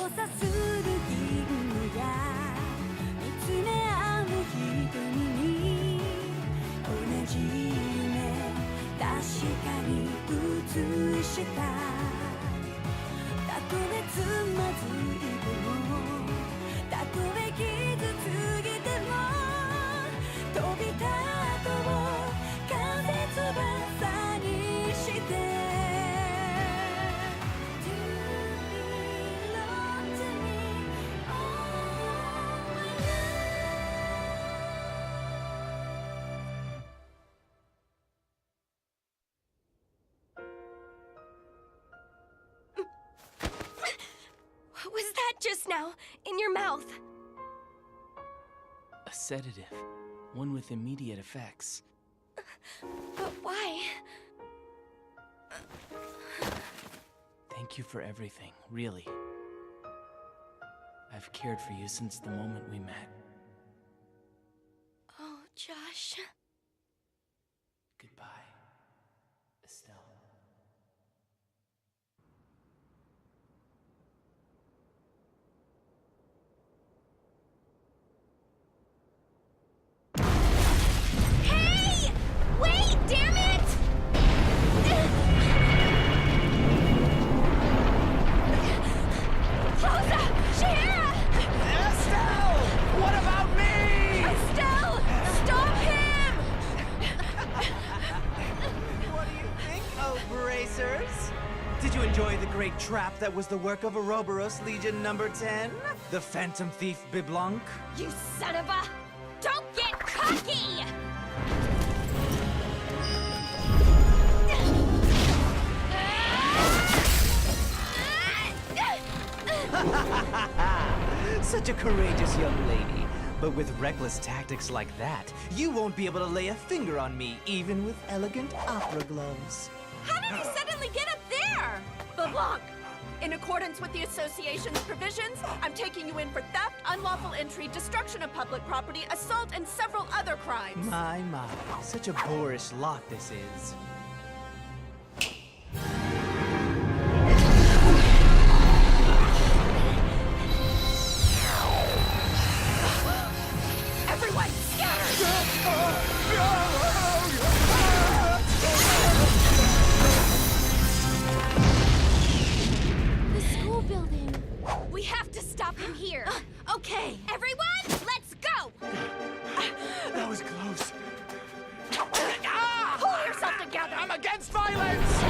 さする銀河や見つめ合う瞳に同じ夢確かに映したたとえつまずいてもたとえ傷ついても飛び立とう風翼にして Do belong to me, oh my What was that just now? In your mouth? A sedative. One with immediate effects. But why? Thank you for everything, really. I've cared for you since the moment we met. Oh, Josh. Goodbye, Estelle. Hey! Wait, damn it! Closa! Shahara! Estelle! What about me? Estelle! Stop him! What do you think, oh bracers? Did you enjoy the great trap that was the work of Ouroboros Legion number 10? The Phantom Thief Biblanc? You son of a... Don't get cocky! Such a courageous young lady. But with reckless tactics like that, you won't be able to lay a finger on me, even with elegant opera gloves. How did you suddenly get up there? LeBlanc! In accordance with the association's provisions, I'm taking you in for theft, unlawful entry, destruction of public property, assault, and several other crimes. My, such a boorish lot this is. Everyone, scatter! The school building. We have to stop him here. Okay. Everyone, let's go! That was close. Pull yourself together! I'm against violence!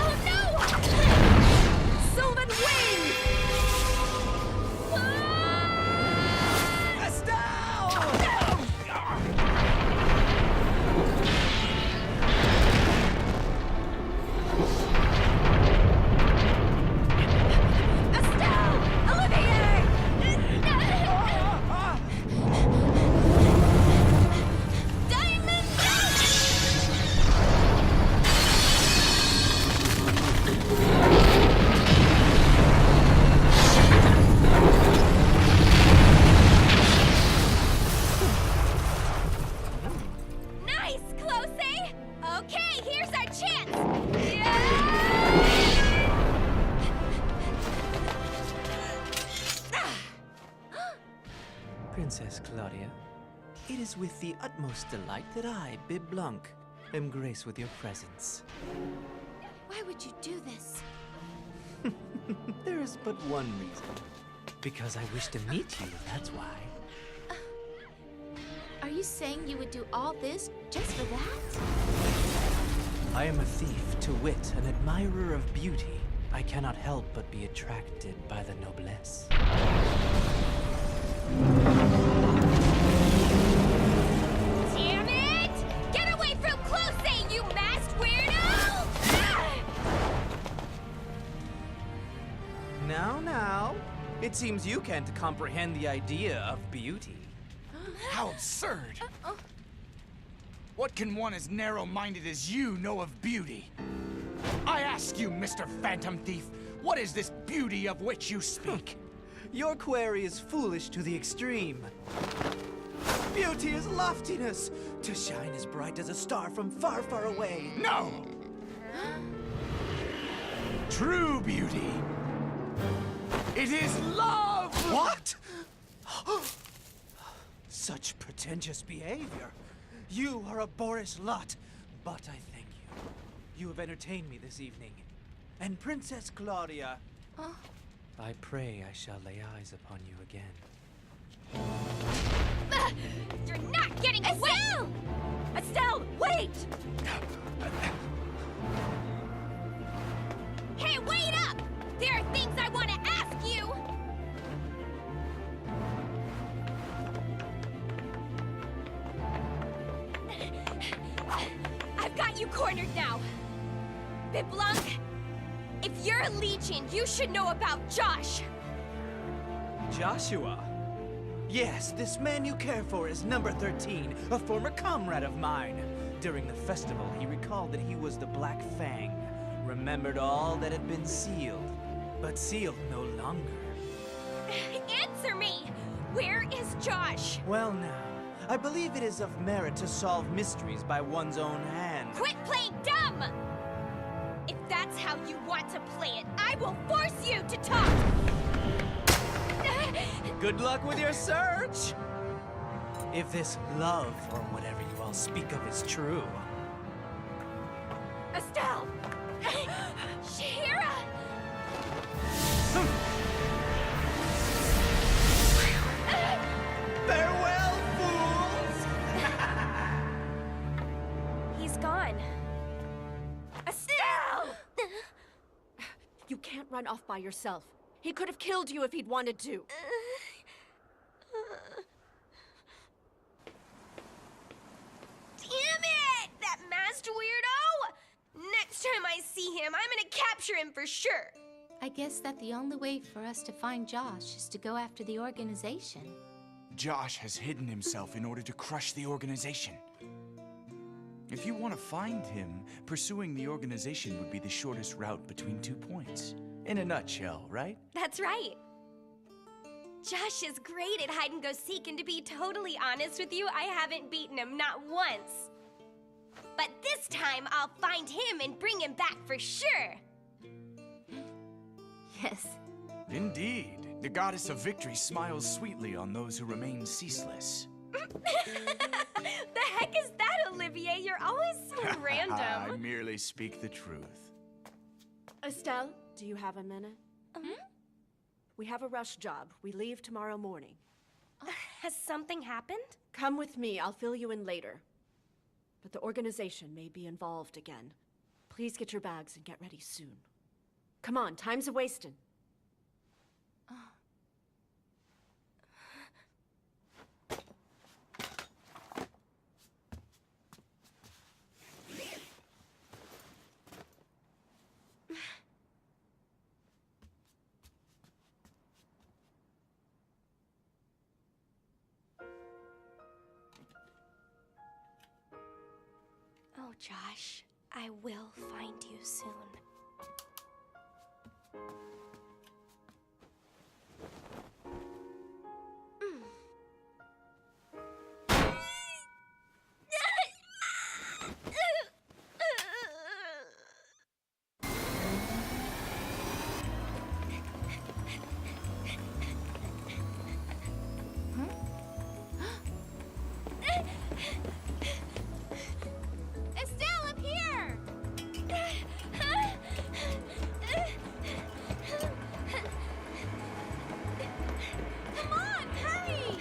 Oh no! Sylvan Wing! Estelle! Olivier! Diamond Nice, Closey! Okay, here's our chance! Princess Claudia, it is with the utmost delight that I, Biblanc, am graced with your presence. Why would you do this? There is but one reason. Because I wish to meet you, that's why. Are you saying you would do all this just for that? I am a thief, to wit, an admirer of beauty. I cannot help but be attracted by the noblesse. Damn it! Get away from Closey, you masked weirdo! Now, it seems you can't comprehend the idea of beauty. How absurd! What can one as narrow-minded as you know of beauty? I ask you, Mr. Phantom Thief, what is this beauty of which you speak? Your query is foolish to the extreme. Beauty is loftiness, to shine as bright as a star from far, far away. No! True beauty. It is love! What? Such pretentious behavior. You are a boorish lot, but I thank you. You have entertained me this evening. And Princess Claudia... I pray I shall lay eyes upon you again. You're not getting away! Estelle, wait! Hey, wait up! There are things I want to ask you! I've got you cornered now. Biblanc, if you're a Legion, you should know about Josh. Joshua? Yes, this man you care for is number 13, a former comrade of mine. During the festival, he recalled that he was the Black Fang, remembered all that had been sealed, but sealed no longer. Answer me! Where is Josh? Well now, I believe it is of merit to solve mysteries by one's own hand. Quit playing dumb! If that's how you want to play it, I will force you to talk! Good luck with your search! If this love, or whatever you all speak of, is true. Estelle! Shira! Farewell, fools! He's gone. Estelle! You can't run off by yourself. He could have killed you if he'd wanted to. Damn it! That masked weirdo! Next time I see him, I'm gonna capture him for sure. I guess that the only way for us to find Josh is to go after the organization. Josh has hidden himself in order to crush the organization. If you want to find him, pursuing the organization would be the shortest route between 2 points. In a nutshell, right? That's right. Josh is great at hide and go seek, and to be totally honest with you, I haven't beaten him not once. But this time, I'll find him and bring him back for sure. Yes. Indeed. The goddess of victory smiles sweetly on those who remain ceaseless. The heck is that, Olivier? You're always so I random. merely speak the truth. Estelle, do you have a minute? We have a rush job. We leave tomorrow morning. Has something happened? Come with me. I'll fill you in later. But the organization may be involved again. Please get your bags and get ready soon. Come on, time's a-wasting. Oh, Josh, I will find you soon. Estelle, up here! Come on, hurry!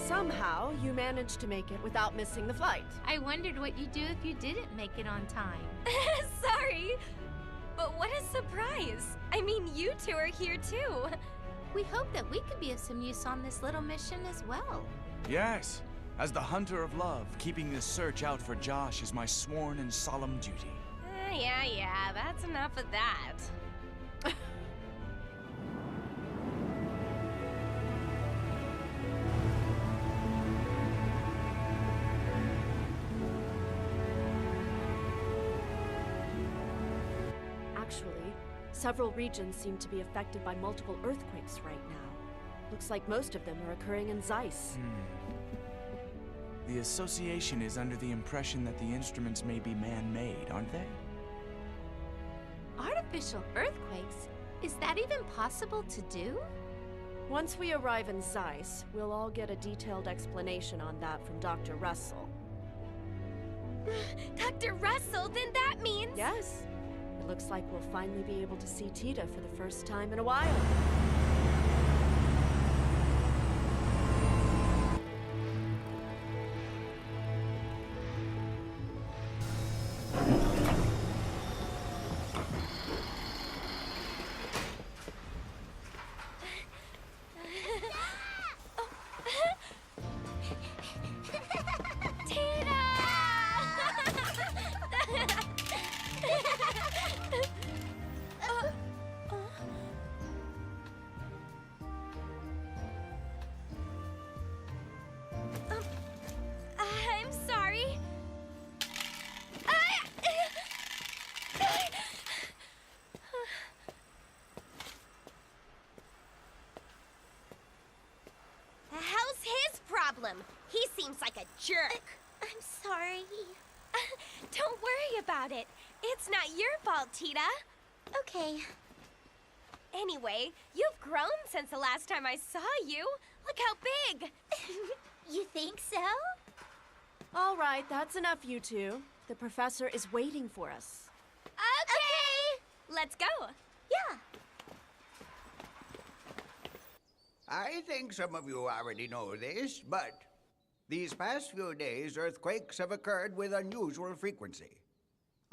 Somehow, you managed to make it without missing the flight. I wondered what you'd do if you didn't make it on time. Sorry, but what a surprise! I mean, you two are here too. We hope that we could be of some use on this little mission as well. Yes. As the hunter of love, keeping this search out for Josh is my sworn and solemn duty. Yeah, that's enough of that. Several regions seem to be affected by multiple earthquakes right now. Looks like most of them are occurring in Zeiss. The Association is under the impression that the instruments may be man-made, aren't they? Artificial earthquakes? Is that even possible to do? Once we arrive in Zeiss, we'll all get a detailed explanation on that from Dr. Russell. Dr. Russell, then that means... Yes. It looks like we'll finally be able to see Tita for the first time in a while. I'm sorry. How's his problem? He seems like a jerk. I'm sorry. Don't worry about it. It's not your fault, Tita. Okay. Anyway, you've grown since the last time I saw you. Look how big. You think so? All right, that's enough, you two. The professor is waiting for us. Okay. Let's go. Yeah. I think some of you already know this, but these past few days, earthquakes have occurred with unusual frequency.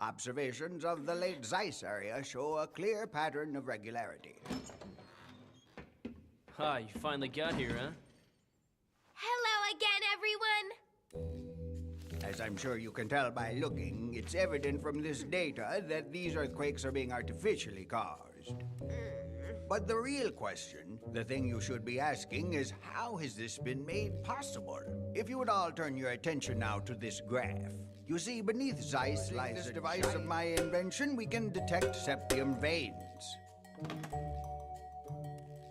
Observations of the Lake Zeiss area show a clear pattern of regularity. Ah, you finally got here, huh? Hello again, everyone. As I'm sure you can tell by looking, it's evident from this data that these earthquakes are being artificially caused. But the real question, the thing you should be asking, is how has this been made possible? If you would all turn your attention now to this graph. You see, beneath Zeiss lies a device of my invention. We can detect septium veins.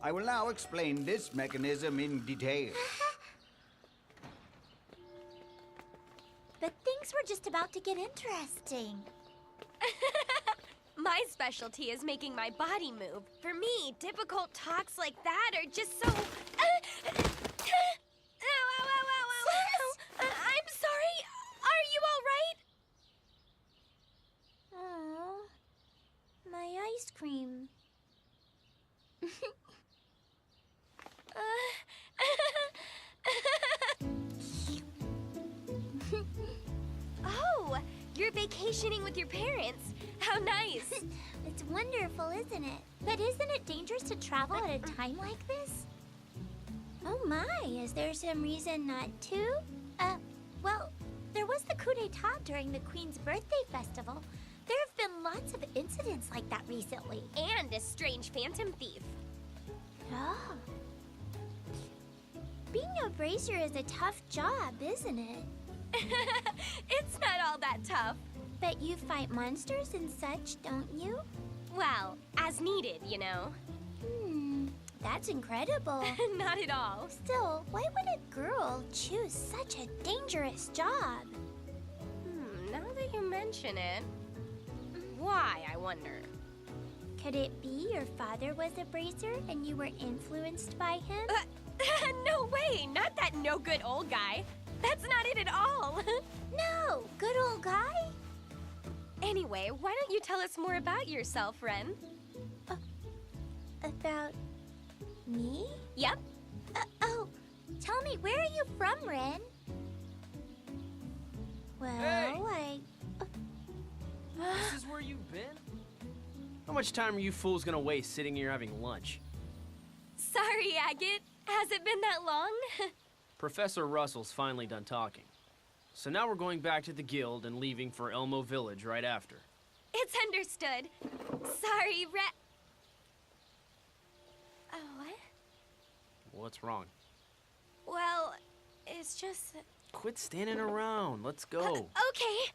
I will now explain this mechanism in detail. But things were just about to get interesting. My specialty is making my body move. For me, difficult talks like that are just so... Ow, ow, ow, ow, ow, ow. I'm sorry. Are you all right? Oh, my ice cream. Oh, you're vacationing with your parents. How nice. It's wonderful, isn't it? But isn't it dangerous to travel at a time like this? Oh my, is there some reason not to? Well, there was the coup d'etat during the Queen's birthday festival. There have been lots of incidents like that recently. And a strange phantom thief. Oh. Being a bracer is a tough job, isn't it? It's not all that tough. But you fight monsters and such, don't you? Well, as needed, you know. That's incredible. Not at all. Still, why would a girl choose such a dangerous job? Now that you mention it, why, I wonder? Could it be your father was a bracer and you were influenced by him? No way! Not that no-good old guy. That's not it at all. No, good old guy? Anyway, why don't you tell us more about yourself, Ren? About me? Yep. Oh, tell me, where are you from, Ren? Well, This is where you've been? How much time are you fools gonna waste sitting here having lunch? Sorry, Agate. Has it been that long? Professor Russell's finally done talking. So now we're going back to the guild and leaving for Elmo Village right after. It's understood. Sorry, Oh, what? What's wrong? Well, it's just... Quit standing around. Let's go. Okay.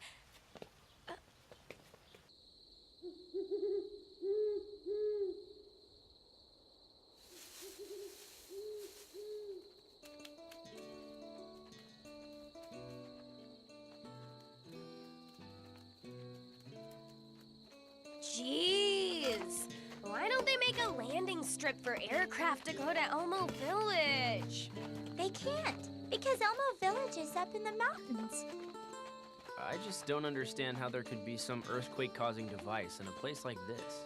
landing strip for aircraft to go to Elmo Village. They can't, because Elmo Village is up in the mountains. I just don't understand how there could be some earthquake-causing device in a place like this.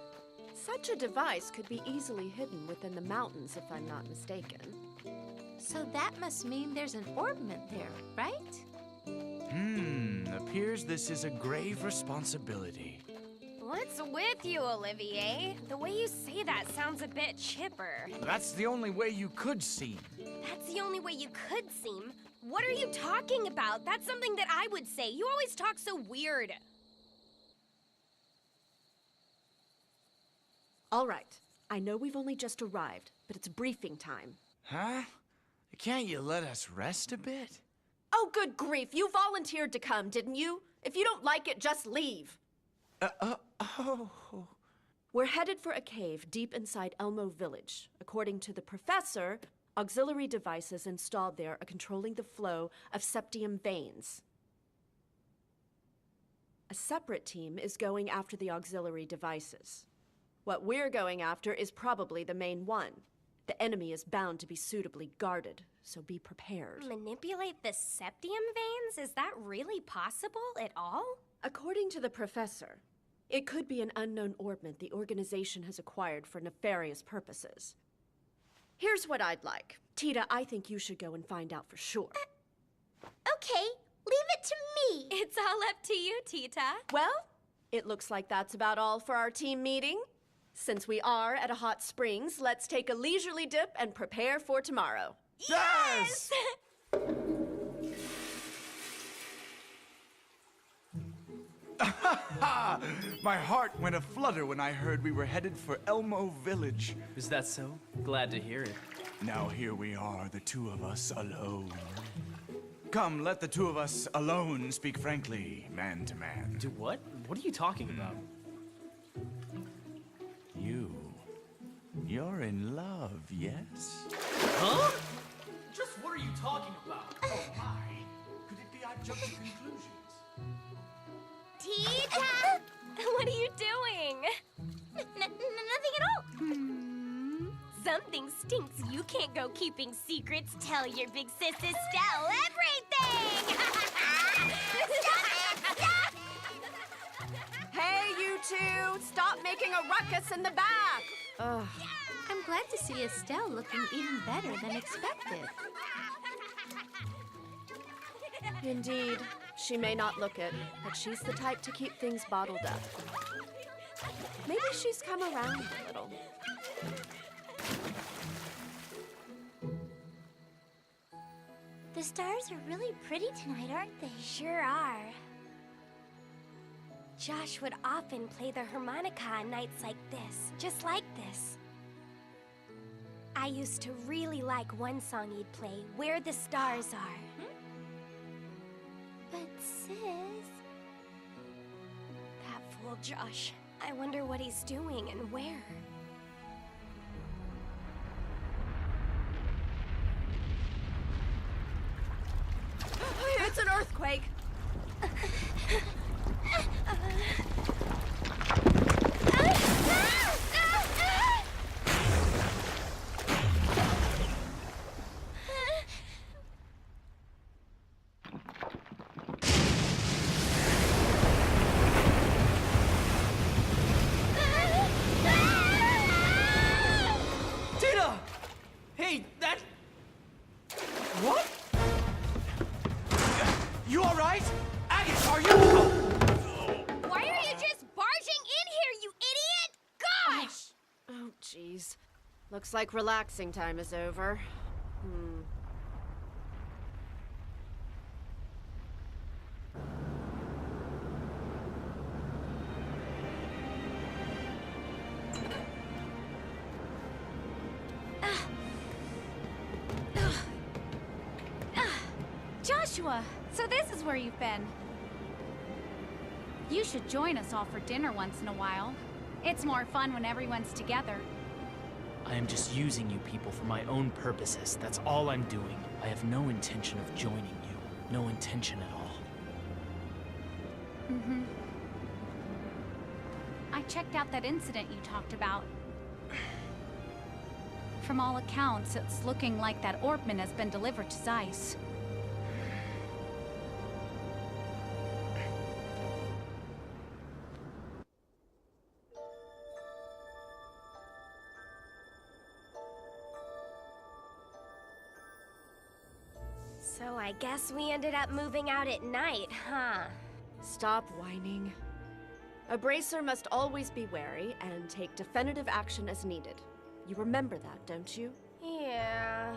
Such a device could be easily hidden within the mountains, if I'm not mistaken. So that must mean there's an orbment there, right? Appears this is a grave responsibility. What's with you, Olivier? The way you say that sounds a bit chipper. That's the only way you could seem. That's the only way you could seem. What are you talking about? That's something that I would say. You always talk so weird. All right. I know we've only just arrived, but it's briefing time. Huh? Can't you let us rest a bit? Oh, good grief. You volunteered to come, didn't you? If you don't like it, just leave. Oh. We're headed for a cave deep inside Elmo Village. According to the professor, auxiliary devices installed there are controlling the flow of septium veins. A separate team is going after the auxiliary devices. What we're going after is probably the main one. The enemy is bound to be suitably guarded, so be prepared. Manipulate the septium veins? Is that really possible at all? According to the professor, it could be an unknown orbment the organization has acquired for nefarious purposes. Here's what I'd like. Tita, I think you should go and find out for sure. Okay, leave it to me. It's all up to you, Tita. Well, it looks like that's about all for our team meeting. Since we are at a hot springs, let's take a leisurely dip and prepare for tomorrow. Yes! My heart went aflutter when I heard we were headed for Elmo Village. Is that so? Glad to hear it. Now here we are, the two of us alone. Come, let the two of us alone speak frankly, man to man. Do what? What are you talking about? You're in love, yes? Huh? Just what are you talking about? Oh my, could it be I jumped to conclusions? Tita! What are you doing? Nothing at all. Something stinks. You can't go keeping secrets. Tell your big sis Estelle everything! Hey, you two! Stop making a ruckus in the back! Ugh. I'm glad to see Estelle looking even better than expected. Indeed. She may not look it, but she's the type to keep things bottled up. Maybe she's come around a little. The stars are really pretty tonight, aren't they? Sure are. Josh would often play the harmonica on nights like this, just like this. I used to really like one song he'd play, Where the Stars Are. But sis... That fool Josh. I wonder what he's doing and where. It's an earthquake! Tita! Hey, that... What? You all right? Agnes, are you? Why are you just barging in here, you idiot? Gosh! Oh, jeez. Looks like relaxing time is over. Joshua, so this is where you've been. You should join us all for dinner once in a while. It's more fun when everyone's together. I am just using you people for my own purposes. That's all I'm doing. I have no intention of joining you. No intention at all. I checked out that incident you talked about. from all accounts, it's looking like that Orbman has been delivered to Zeiss. So I guess we ended up moving out at night, huh? Stop whining. A bracer must always be wary and take definitive action as needed. You remember that, don't you? Yeah.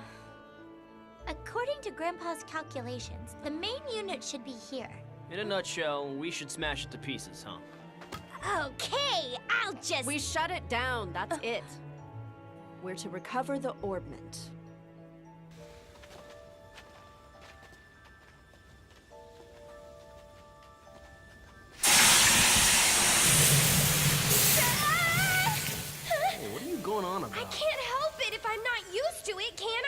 According to Grandpa's calculations, the main unit should be here. In a nutshell, we should smash it to pieces, huh? Okay, I'll just... We shut it down, that's it. We're to recover the orbment. Hey, what are you going on about? I can't help it if I'm not used to it, can I?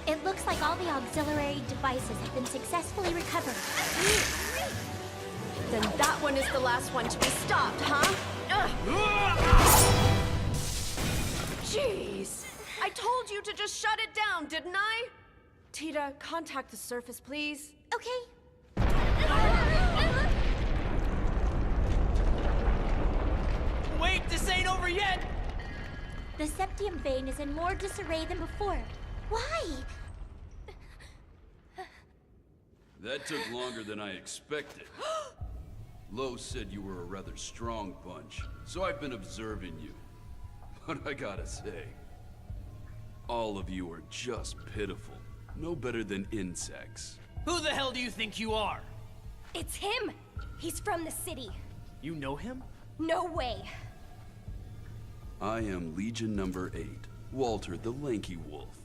It looks like all the auxiliary devices have been successfully recovered. Then that one is the last one to be stopped, huh? Jeez! I told you to just shut it down, didn't I? Tita, contact the surface, please. Okay. Wait, this ain't over yet! The septium vein is in more disarray than before. Why? That took longer than I expected. Lo said you were a rather strong bunch, so I've been observing you. But I gotta say, all of you are just pitiful. No better than insects. Who the hell do you think you are? It's him! He's from the city. You know him? No way. I am Legion number 8, Walter the Lanky Wolf.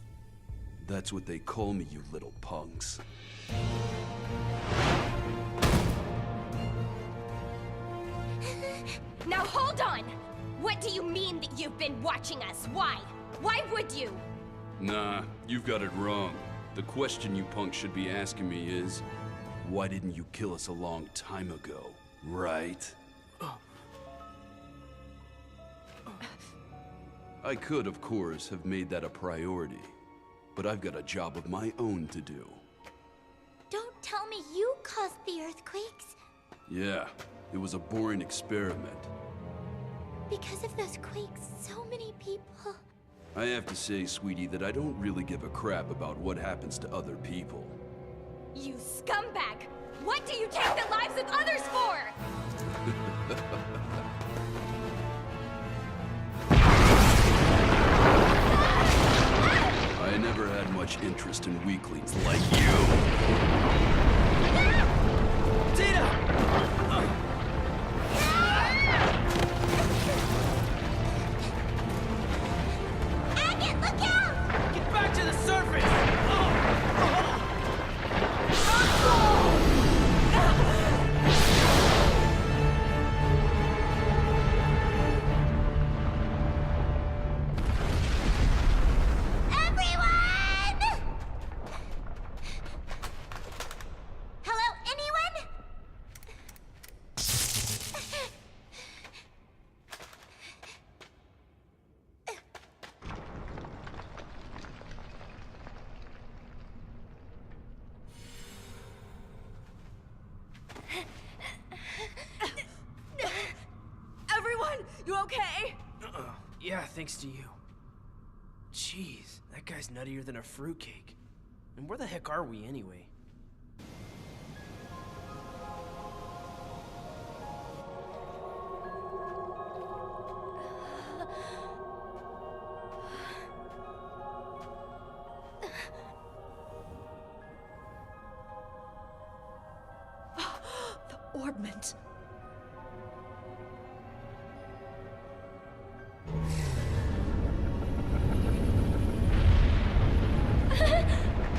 That's what they call me, you little punks. Now hold on! What do you mean that you've been watching us? Why? Why would you? Nah, you've got it wrong. The question you punks should be asking me is, why didn't you kill us a long time ago, right? I could, of course, have made that a priority, but I've got a job of my own to do. Don't tell me you caused the earthquakes. Yeah, it was a boring experiment. Because of those quakes, so many people... I have to say, sweetie, that I don't really give a crap about what happens to other people. You scumbag! What do you take the lives of others for? I never had much interest in weaklings like you. Tita! Agate, look out! Get back to the surface! Everyone! Hello, anyone? Everyone, you okay? Yeah, thanks to you. Jeez, that guy's nuttier than a fruitcake. And where the heck are we anyway? orbment.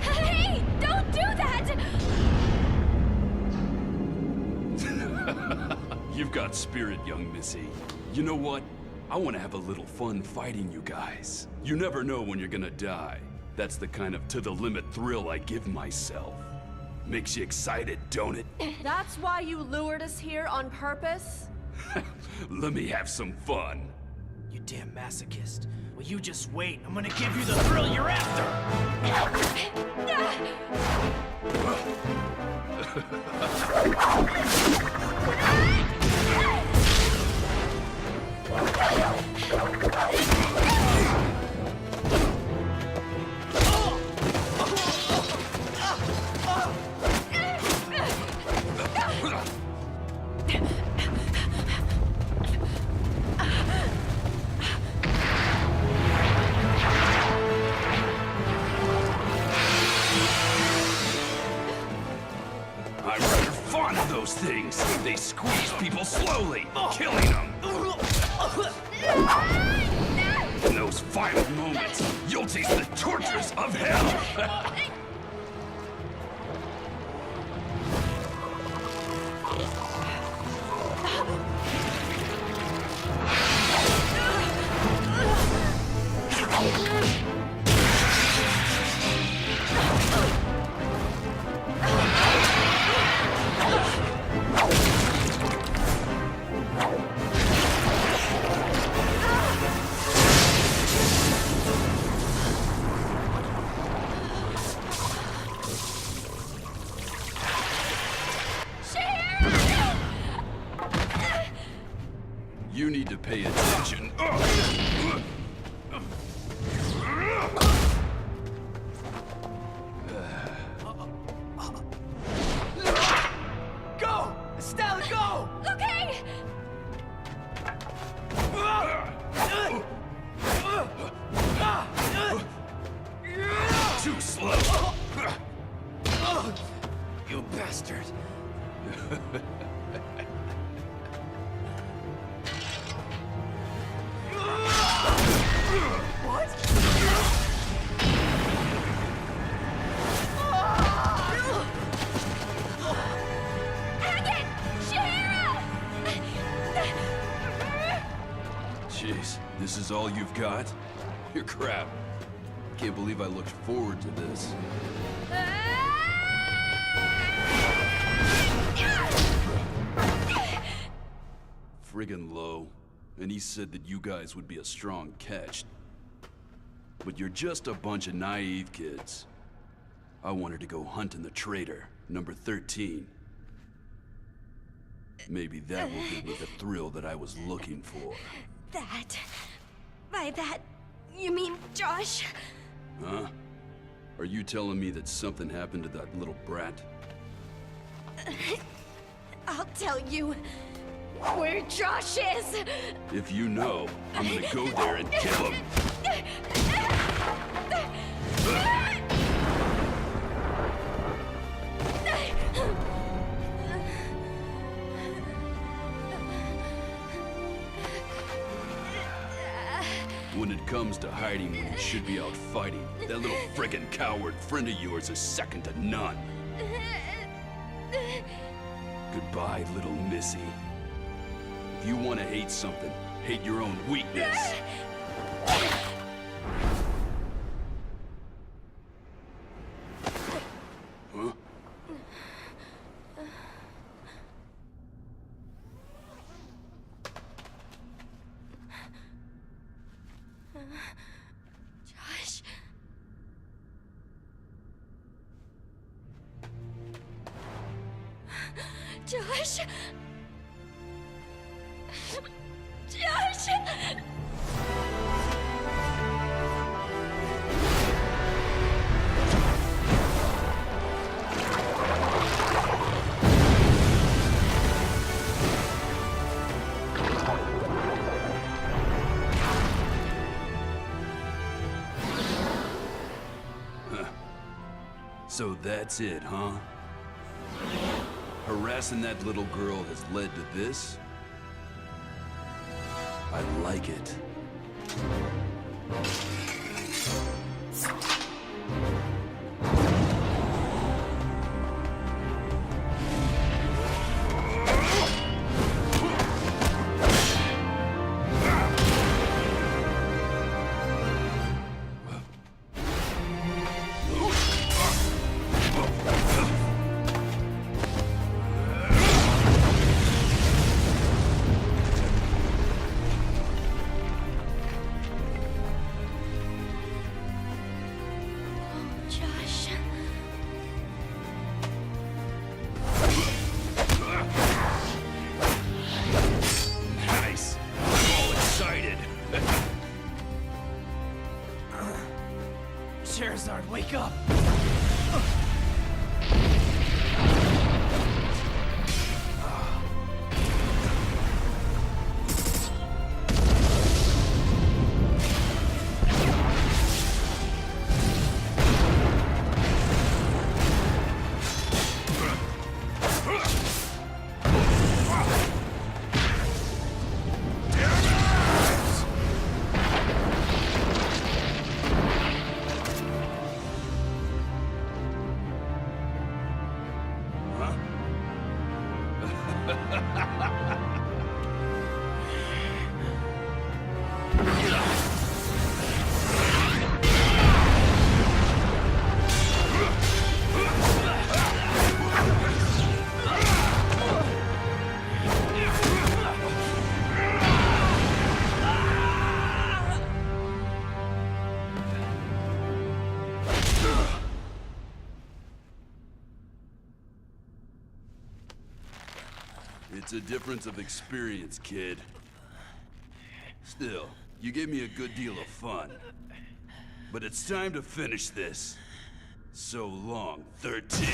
Hey, don't do that! You've got spirit, young Missy. You know what? I want to have a little fun fighting you guys. You never know when you're gonna die. That's the kind of to-the-limit thrill I give myself. Makes you excited, don't it? That's why you lured us here on purpose? Let me have some fun. You damn masochist. Well, you just wait. I'm gonna give you the thrill you're after! I'm rather fond of those things. They squeeze people slowly, killing them. In those final moments, you'll taste the tortures of hell. You need to pay attention. Go! Estelle, go! Okay! Too slow. You bastard! Jeez, this is all you've got? You're crap. Can't believe I looked forward to this. Friggin' low. And he said that you guys would be a strong catch. But you're just a bunch of naive kids. I wanted to go hunting the traitor, number 13. Maybe that will give me the thrill that I was looking for. That... By that, you mean Josh? Huh? Are you telling me that something happened to that little brat? I'll tell you where Josh is. If you know, I'm gonna go there and kill him. When it comes to hiding when you should be out fighting, that little friggin' coward friend of yours is second to none. Goodbye, little Missy. If you want to hate something, hate your own weakness. Huh? Josh. Josh. Josh. So that's it, huh? Harassing that little girl has led to this? I like it. Josh. Nice. I'm all excited. Charizard, wake up! It's a difference of experience, kid. Still, you gave me a good deal of fun. But it's time to finish this. So long, 13.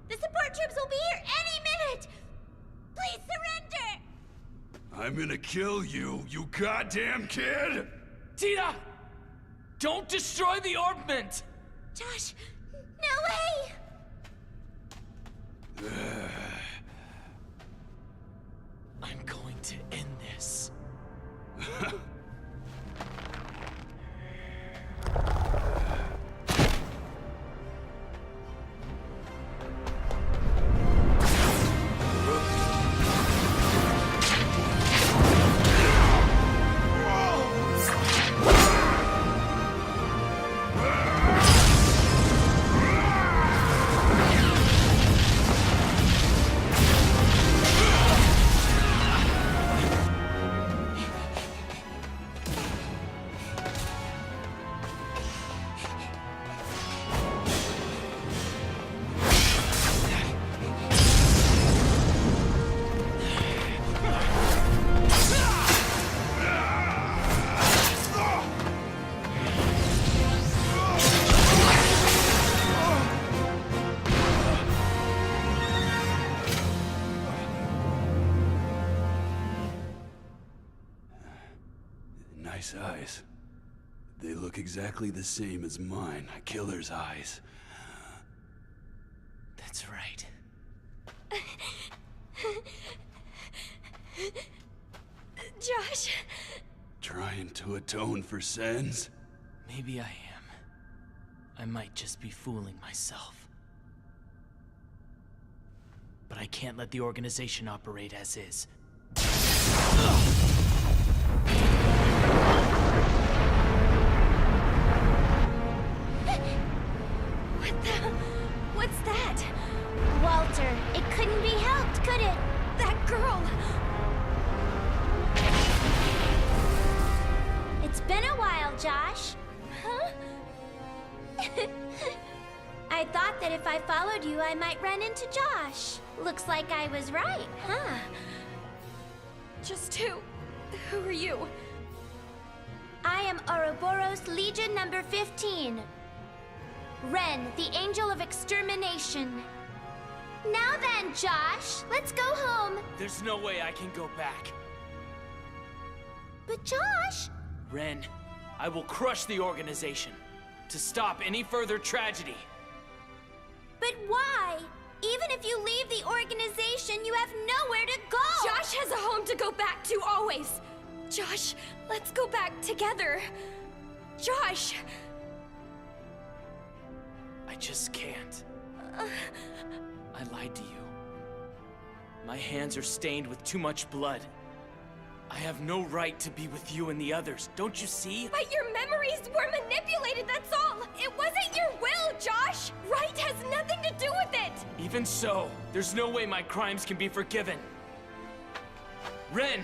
The support troops will be here any minute! Please surrender! I'm gonna kill you, you goddamn kid! Tita! Don't destroy the orbment! Josh, no way! I'm going to end this. Nice eyes. They look exactly the same as mine, a killer's eyes. That's right. Josh. Trying to atone for sins? Maybe I am. I might just be fooling myself. But I can't let the organization operate as is. What's that? Walter, it couldn't be helped, could it? That girl! It's been a while, Josh. Huh? I thought that if I followed you, I might run into Josh. Looks like I was right, huh? Just who are you? I am Ouroboros Legion number 15. Ren, the Angel of Extermination. Now then, Josh, let's go home. There's no way I can go back. But Josh... Ren, I will crush the organization to stop any further tragedy. But why? Even if you leave the organization, you have nowhere to go! Josh has a home to go back to always. Josh, let's go back together. Josh! I just can't. I lied to you. My hands are stained with too much blood. I have no right to be with you and the others, don't you see? But your memories were manipulated, that's all! It wasn't your will, Josh! Right has nothing to do with it! Even so, there's no way my crimes can be forgiven. Ren,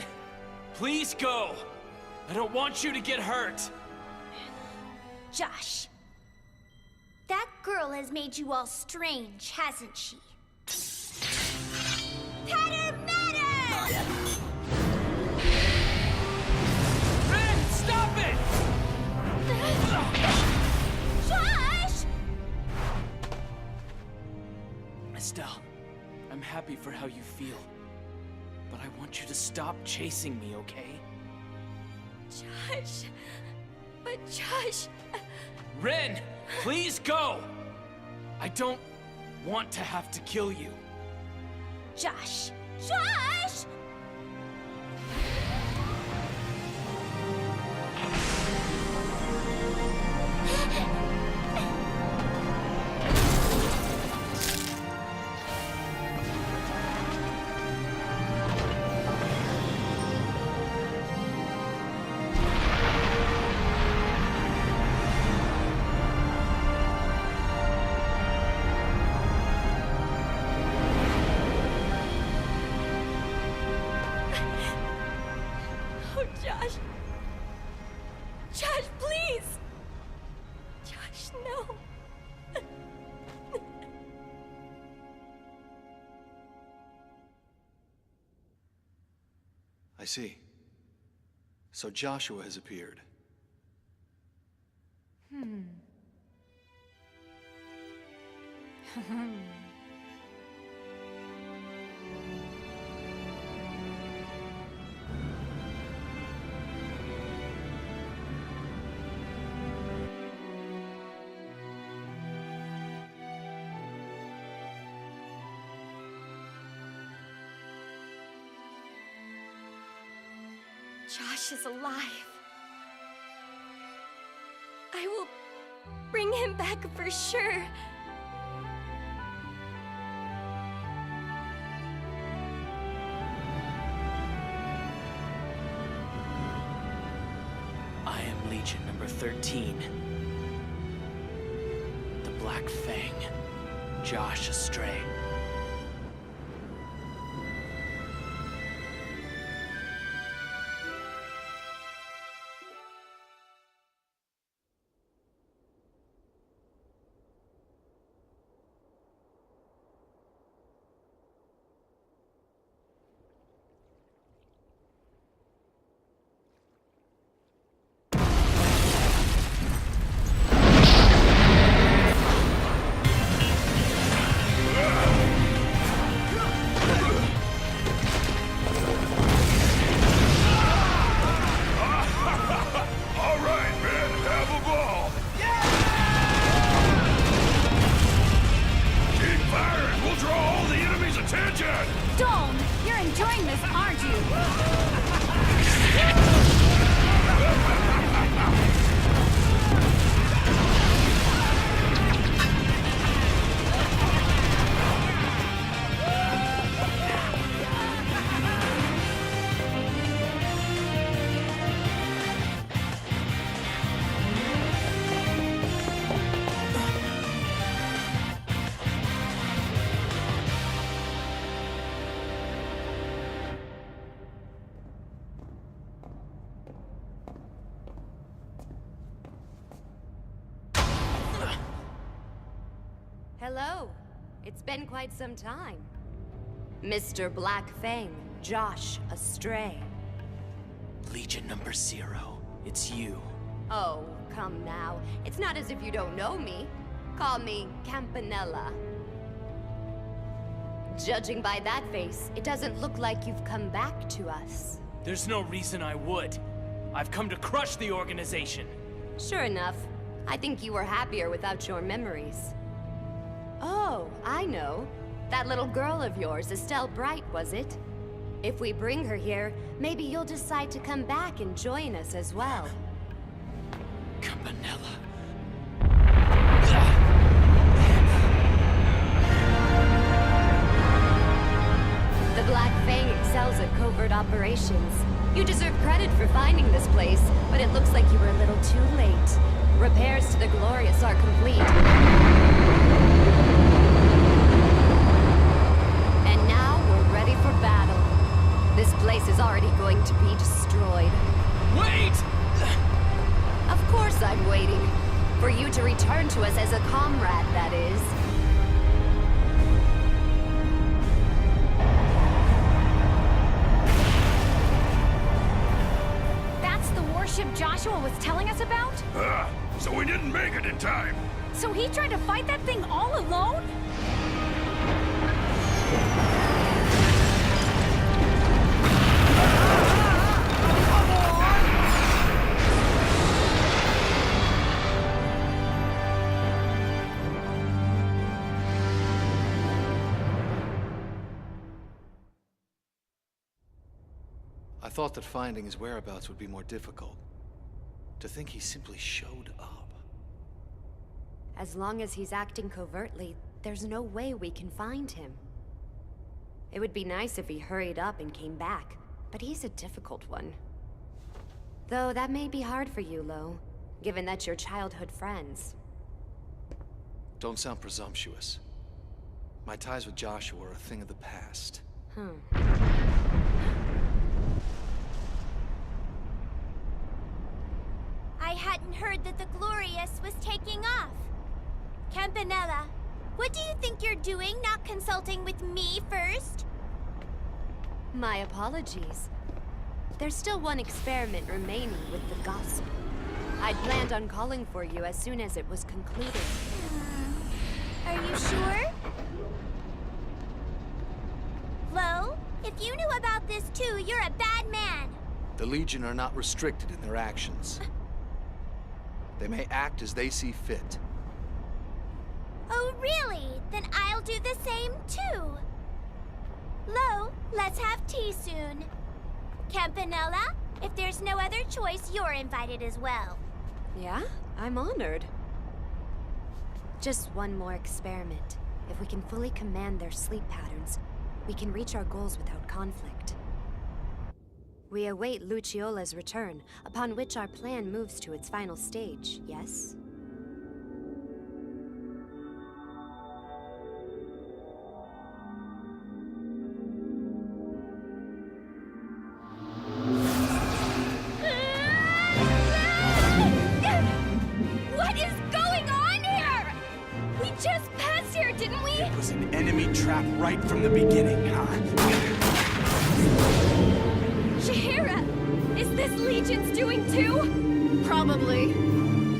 please go! I don't want you to get hurt! Josh, that girl has made you all strange, hasn't she? Patter matter! Ren, stop it! Josh! Estelle, I'm happy for how you feel. But I want you to stop chasing me, okay? Josh... But Josh... Ren, please go! I don't want to have to kill you. Josh! Josh! Oh, Josh. Josh, please! Josh, no. I see. So Joshua has appeared. Josh is alive. I will bring him back for sure. I am Legion number 13. The Black Fang. Josh Astray. Dome, you're enjoying this, aren't you? Hello. It's been quite some time. Mr. Black Fang, Josh Astray. Legion number 0. It's you. Oh, come now. It's not as if you don't know me. Call me Campanella. Judging by that face, it doesn't look like you've come back to us. There's no reason I would. I've come to crush the organization. Sure enough. I think you were happier without your memories. Oh, I know. That little girl of yours, Estelle Bright, was it? If we bring her here, maybe you'll decide to come back and join us as well. Campanella. The Black Fang excels at covert operations. You deserve credit for finding this place, but it looks like you were a little too late. Repairs to the Glorious are complete. And now we're ready for battle. This place is already going to be destroyed. Wait! Of course I'm waiting. For you to return to us as a comrade, that is. That's the warship Joshua was telling us about? So we didn't make it in time. So he tried to fight that thing all alone? I thought that finding his whereabouts would be more difficult. To think he simply showed up. As long as he's acting covertly, there's no way we can find him. It would be nice if he hurried up and came back, but he's a difficult one. Though that may be hard for you, Lo, given that you're childhood friends. Don't sound presumptuous. My ties with Joshua are a thing of the past. I hadn't heard that the Glorious was taking off. Campanella, what do you think you're doing, not consulting with me first? My apologies. There's still one experiment remaining with the gospel. I'd planned on calling for you as soon as it was concluded. Are you sure? Lo, if you knew about this too, you're a bad man. The Legion are not restricted in their actions. They may act as they see fit. Oh, really? Then I'll do the same too. Lo, let's have tea soon. Campanella, if there's no other choice, you're invited as well. Yeah? I'm honored. Just one more experiment. If we can fully command their sleep patterns, we can reach our goals without conflict. We await Luciola's return, upon which our plan moves to its final stage, yes? What is going on here? We just passed here, didn't we? It was an enemy trap right from the beginning, huh? Shahira! Is this Legion's doing too? Probably.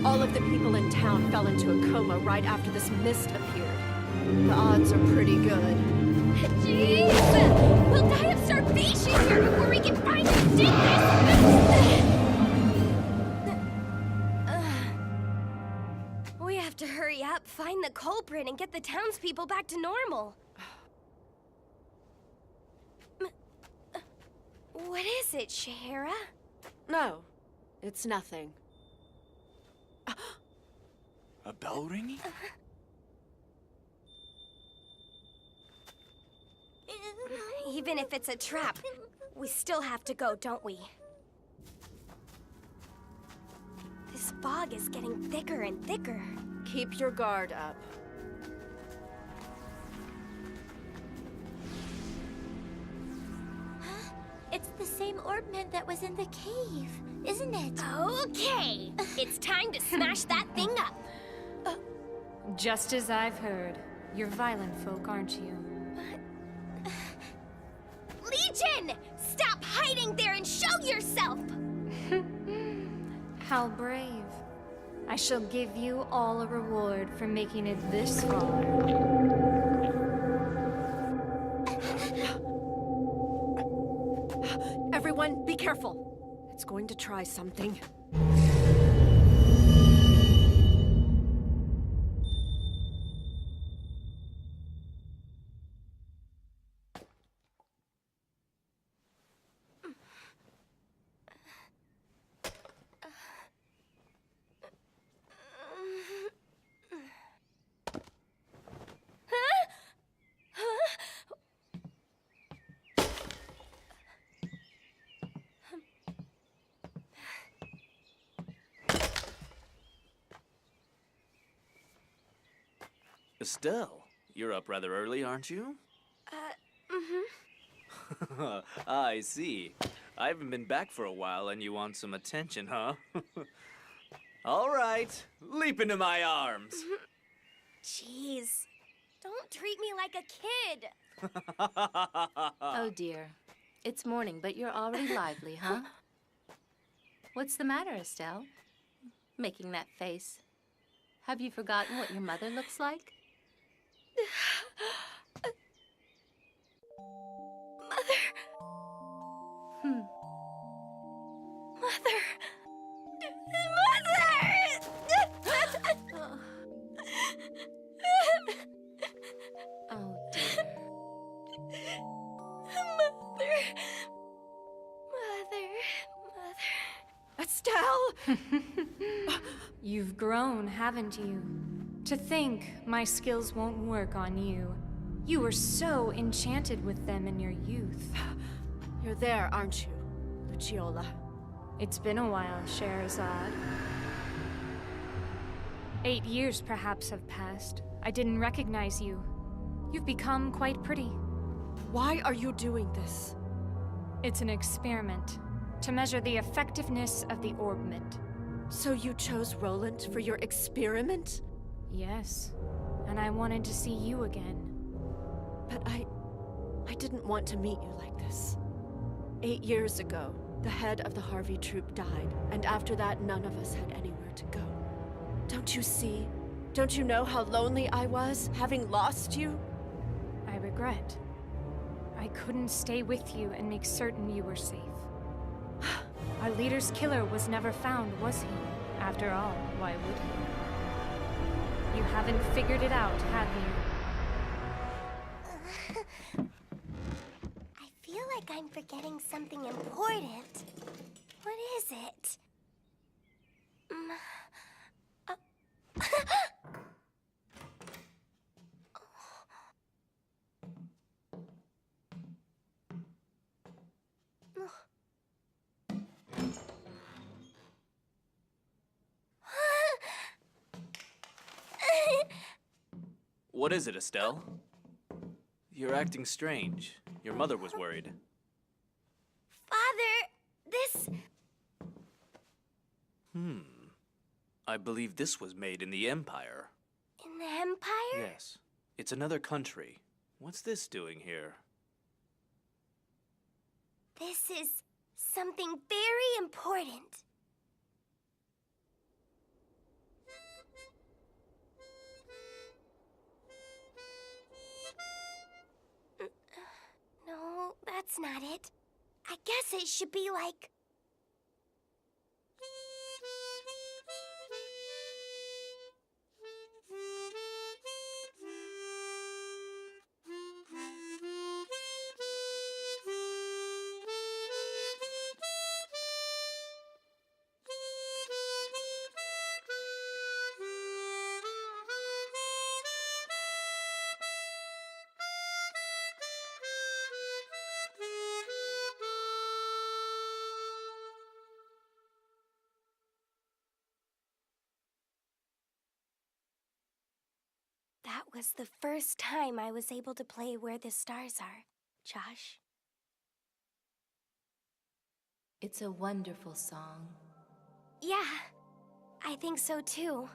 All of the people in town fell into a coma right after this mist appeared. The odds are pretty good. Jeez! We'll die of starvation here before we can finally dig this! We have to hurry up, find the culprit, and get the townspeople back to normal. What is it, Shahira? No, it's nothing. A bell ringing? Even if it's a trap, we still have to go, don't we? This fog is getting thicker and thicker. Keep your guard up. It's the same orbment that was in the cave, isn't it? Okay, it's time to smash that thing up. Just as I've heard. You're violent folk, aren't you? Legion! Stop hiding there and show yourself! How brave. I shall give you all a reward for making it this far. Everyone, be careful. It's going to try something. Estelle, you're up rather early, aren't you? Mm-hmm. I see. I haven't been back for a while and you want some attention, huh? All right, leap into my arms. Jeez. Don't treat me like a kid. Oh dear. It's morning, but you're already lively, huh? What's the matter, Estelle? Making that face. Have you forgotten what your mother looks like? Mother. Mother. Oh dear. Mother. Estelle! You've grown, haven't you? To think my skills won't work on you. You were so enchanted with them in your youth. You're there, aren't you, Luciola? It's been a while, Scheherazade. 8 years perhaps have passed. I didn't recognize you. You've become quite pretty. Why are you doing this? It's an experiment to measure the effectiveness of the orbment. So you chose Roland for your experiment? Yes, and I wanted to see you again. But I didn't want to meet you like this. 8 years ago, the head of the Harvey troop died, and after that, none of us had anywhere to go. Don't you see? Don't you know how lonely I was, having lost you? I regret. I couldn't stay with you and make certain you were safe. Our leader's killer was never found, was he? After all, why would he? You haven't figured it out, have you? I feel like I'm forgetting something important. What is it? What is it, Estelle? You're acting strange. Your mother was worried. Father, this... I believe this was made in the Empire. In the Empire? Yes. It's another country. What's this doing here? This is something very important. No, that's not it. I guess it should be like... That was the first time I was able to play Where the Stars Are, Josh. It's a wonderful song. Yeah, I think so too.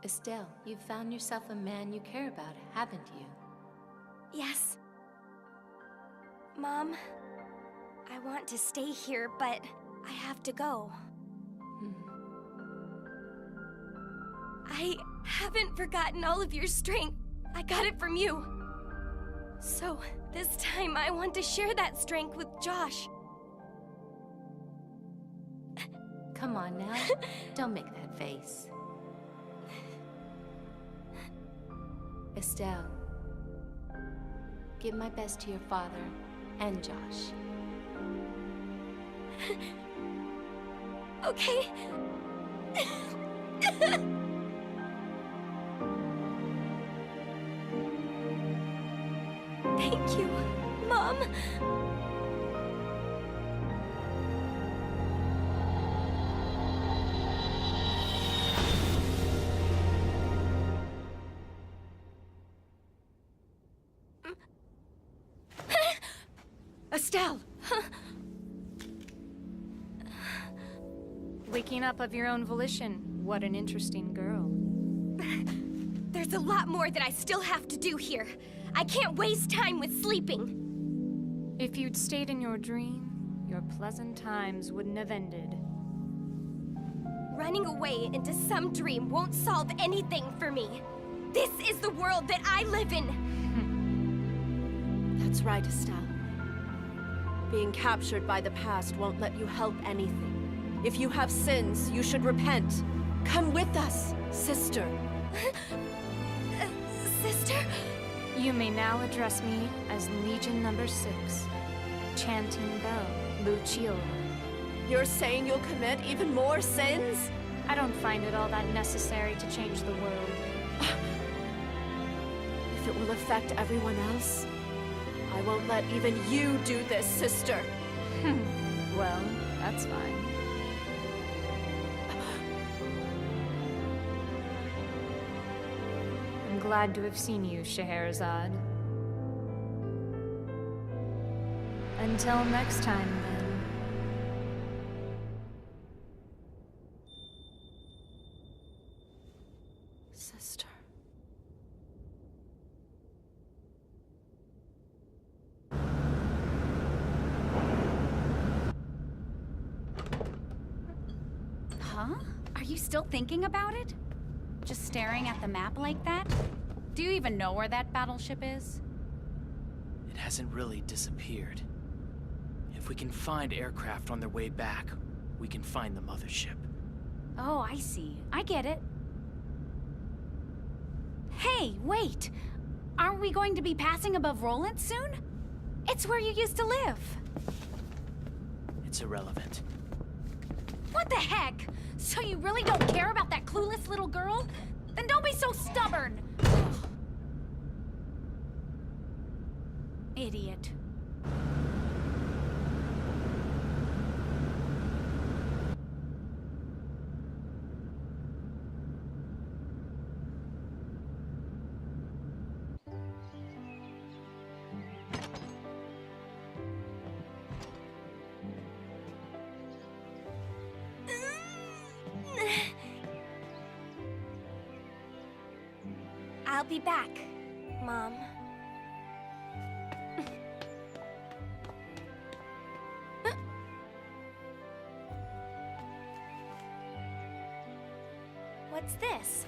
Estelle, you've found yourself a man you care about, haven't you? Yes. Mom, I want to stay here, but I have to go. I haven't forgotten all of your strength. I got it from you. So, this time I want to share that strength with Josh. Come on now. Don't make that face. Estelle, give my best to your father and Josh. Okay. Thank you, Mom. Estelle! Waking up of your own volition. What an interesting girl. There's a lot more that I still have to do here. I can't waste time with sleeping. If you'd stayed in your dream, your pleasant times wouldn't have ended. Running away into some dream won't solve anything for me. This is the world that I live in. That's right, Estelle. Being captured by the past won't let you help anything. If you have sins, you should repent. Come with us, sister. Sister? You may now address me as Legion number 6, Chanting Bell, Luciola. You're saying you'll commit even more sins? I don't find it all that necessary to change the world. If it will affect everyone else, I won't let even you do this, sister. Well, that's fine. I'm glad to have seen you, Scheherazade. Until next time, then. Sister. Huh? Are you still thinking about it? Just staring at the map like that? Do you even know where that battleship is? It hasn't really disappeared. If we can find aircraft on their way back, we can find the mothership. Oh, I see. I get it. Hey, wait! Aren't we going to be passing above Roland soon? It's where you used to live. It's irrelevant. What the heck? So you really don't care about that clueless little girl? Then don't be so stubborn! Idiot. I'll be back, Mom. What's this?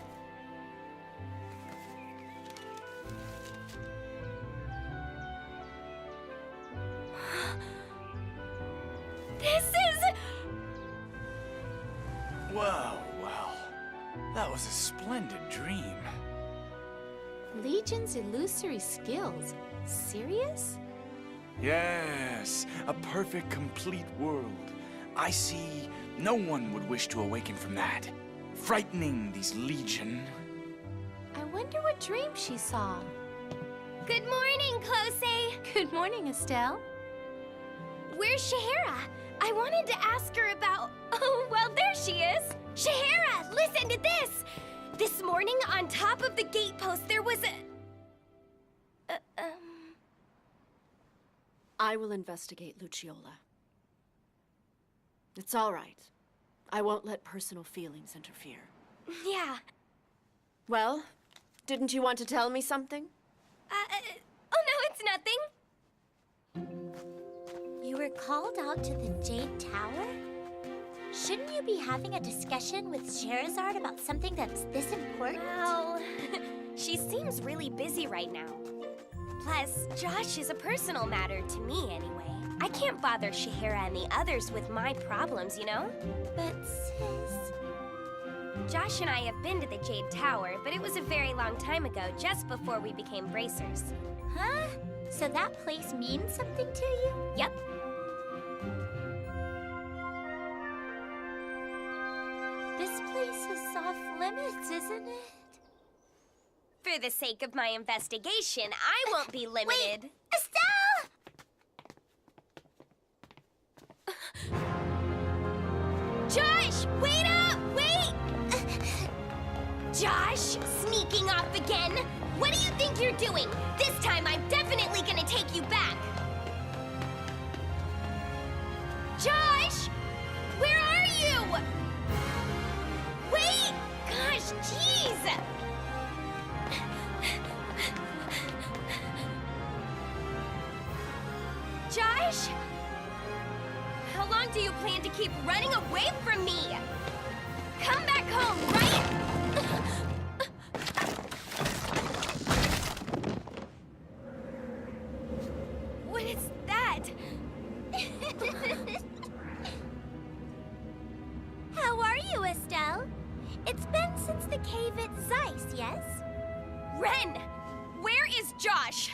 This is... Well, that was a splendid dream. Legion's illusory skills? Serious? Yes, a perfect, complete world. I see no one would wish to awaken from that. Frightening these Legion. I wonder what dream she saw. Good morning, Close. Good morning, Estelle. Where's Shahara? I wanted to ask her about... Oh, well, there she is. Shahara, listen to this. This morning, on top of the gate post, there was a... I will investigate Luciola. It's all right. I won't let personal feelings interfere. Yeah. Well, didn't you want to tell me something? Oh, no, it's nothing. You were called out to the Jade Tower? Shouldn't you be having a discussion with Scheherazade about something that's this important? Well, she seems really busy right now. Plus, Josh is a personal matter to me anyway. I can't bother Shahara and the others with my problems, you know? But sis... Josh and I have been to the Jade Tower, but it was a very long time ago, just before we became bracers. Huh? So that place means something to you? Yep. This place is off limits, isn't it? For the sake of my investigation, I won't be limited. Wait! Estelle! Josh, wait up! Wait! Josh, sneaking off again? What do you think you're doing? This time I'm definitely gonna take you back. Josh! Where are you? Wait! Gosh, jeez! Josh? How long do you plan to keep running away from me? Come back home, right? What is that? How are you, Estelle? It's been since the cave at Zeiss, yes? Ren! Where is Josh?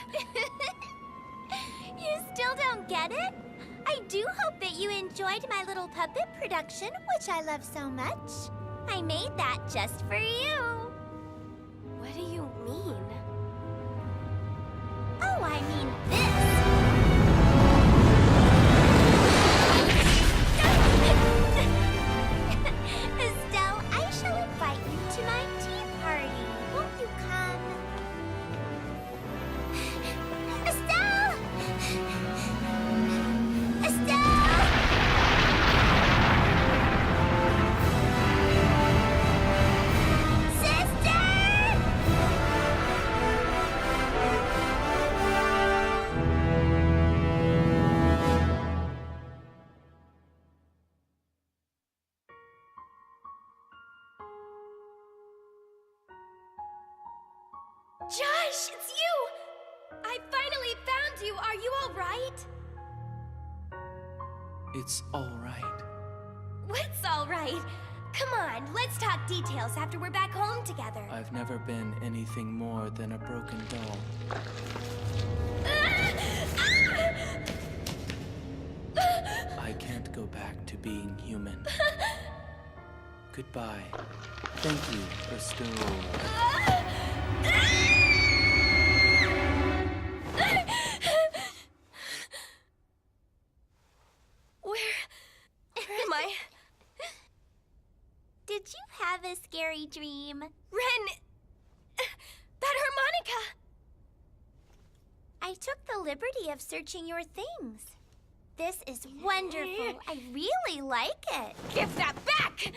You still don't get it? I do hope that you enjoyed my little puppet production, which I love so much. I made that just for you. What do you mean? Oh, I mean this. Estelle, I shall invite you to my tea party. Won't you come? Estelle! Estelle! Sister! Josh, it's you! I finally found you. Are you all right? It's all right. What's all right? Come on, let's talk details after we're back home together. I've never been anything more than a broken doll. I can't go back to being human. Goodbye. Thank you, Estelle. Where am I? Did you have a scary dream? Ren! That harmonica! I took the liberty of searching your things. This is wonderful. I really like it. Give that back!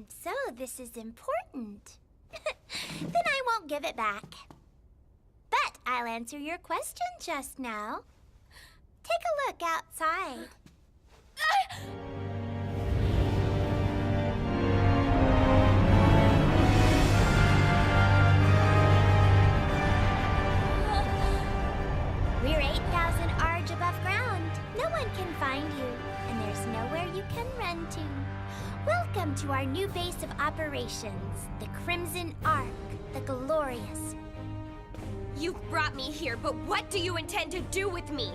So this is important. Then I won't give it back. But I'll answer your question just now. Take a look outside. We're 8,000 arj above ground. No one can find you, and there's nowhere you can run to. Welcome to our new base of operations, the Crimson Ark, the Glorious. You've brought me here, but what do you intend to do with me?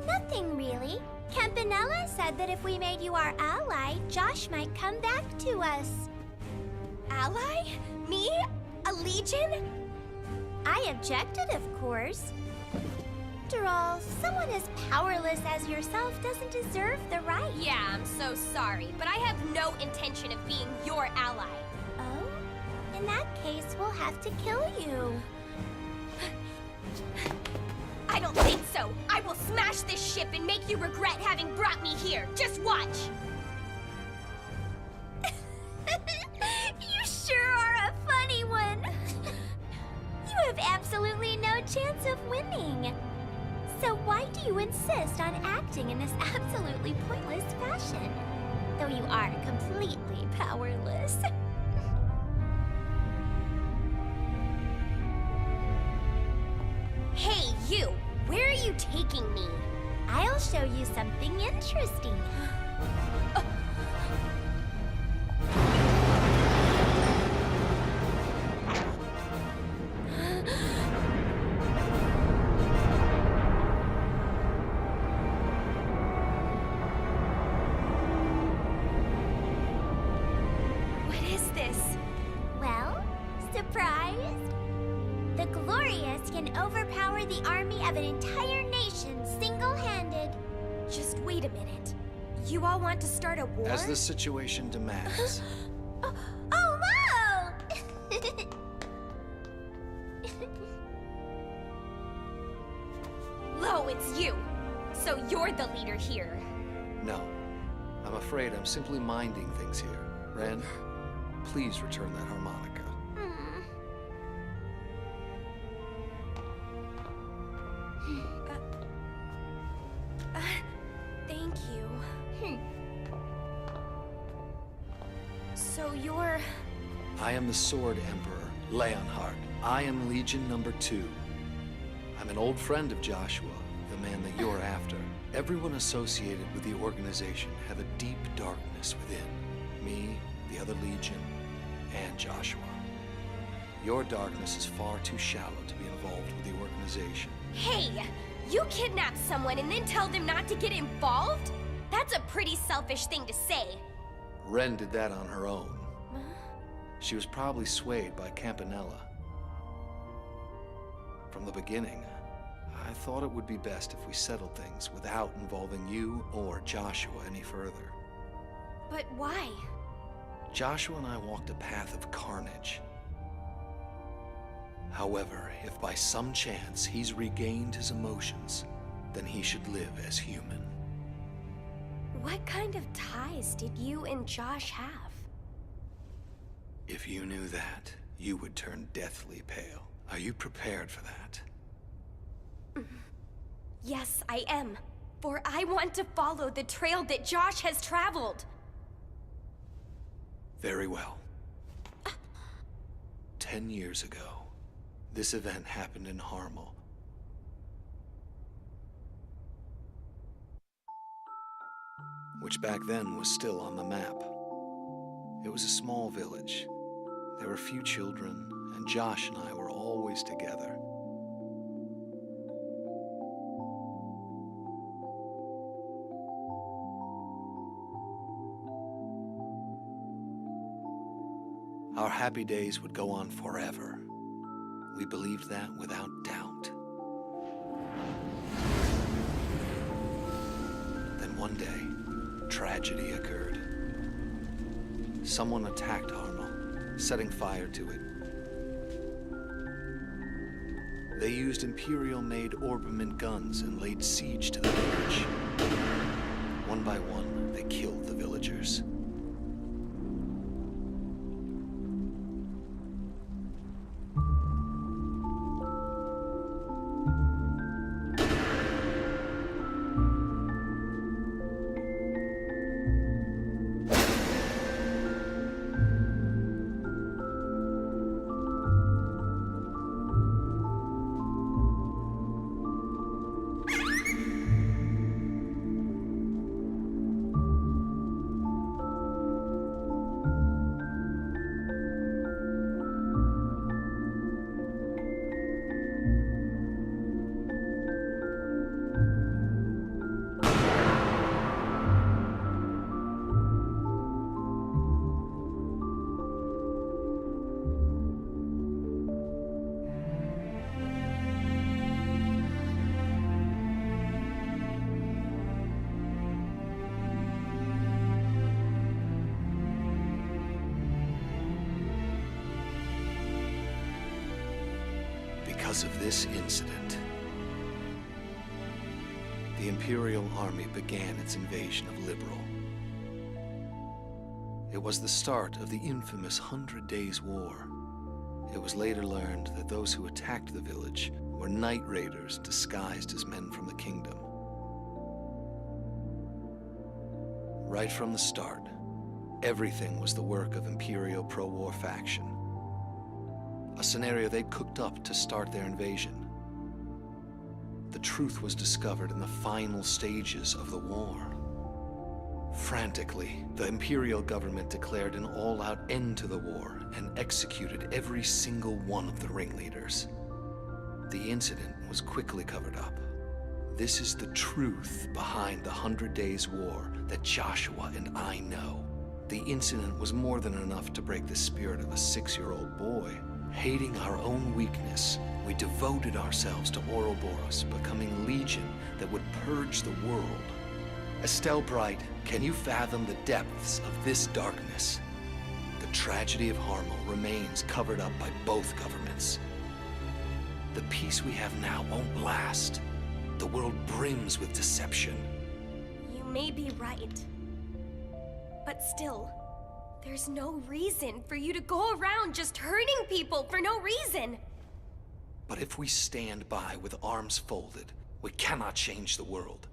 Nothing really. Campanella said that if we made you our ally, Josh might come back to us. Ally? Me? A legion? I objected, of course. After all, someone as powerless as yourself doesn't deserve the right. Yeah, I'm so sorry, but I have no intention of being your ally. Oh? In that case, we'll have to kill you. I don't think so. I will smash this ship and make you regret having brought me here. Just watch. You sure are a funny one. You have absolutely no chance of winning. So why do you insist on acting in this absolutely pointless fashion? Though you are completely powerless. You, where are you taking me? I'll show you something interesting. What is this? Well, surprised? The Glorious can overpower the army of an entire nation single-handed. Just wait a minute. You all want to start a war? As the situation demands. Oh, whoa! Lo, it's you. So you're the leader here. No. I'm afraid I'm simply minding things here. Ren, please return that harmonica. Thank you. So you're... I am the Sword Emperor, Leonhard. I am Legion number 2. I'm an old friend of Joshua, the man that you're after. Everyone associated with the organization have a deep darkness within. Me, the other Legion, and Joshua. Your darkness is far too shallow to be involved with the organization. Hey! You kidnap someone and then tell them not to get involved? That's a pretty selfish thing to say. Ren did that on her own. She was probably swayed by Campanella. From the beginning, I thought it would be best if we settled things without involving you or Joshua any further. But why? Joshua and I walked a path of carnage. However, if by some chance he's regained his emotions, then he should live as human. What kind of ties did you and Josh have? If you knew that, you would turn deathly pale. Are you prepared for that? Yes, I am. For I want to follow the trail that Josh has traveled. Very well. 10 years ago, this event happened in Harmel. Which back then was still on the map. It was a small village. There were few children, and Josh and I were always together. Our happy days would go on forever. We believed that without doubt. Then one day, tragedy occurred. Someone attacked Harmel, setting fire to it. They used Imperial-made Orbiment guns and laid siege to the village. One by one, they killed the villagers. Because of this incident, the Imperial Army began its invasion of Liberal. It was the start of the infamous 100 Days War. It was later learned that those who attacked the village were night raiders disguised as men from the kingdom. Right from the start, everything was the work of Imperial pro-war faction. A scenario they'd cooked up to start their invasion. the truth was discovered in the final stages of the war. Frantically, the Imperial government declared an all-out end to the war and executed every single one of the ringleaders. The incident was quickly covered up. This is the truth behind the 100 Days War that Joshua and I know. The incident was more than enough to break the spirit of a 6-year-old boy. Hating our own weakness, we devoted ourselves to Ouroboros, becoming a legion that would purge the world. Estelle Bright, can you fathom the depths of this darkness? The tragedy of Harmel remains covered up by both governments. The peace we have now won't last. The world brims with deception. You may be right. But still, there's no reason for you to go around just hurting people for no reason. But if we stand by with arms folded, we cannot change the world.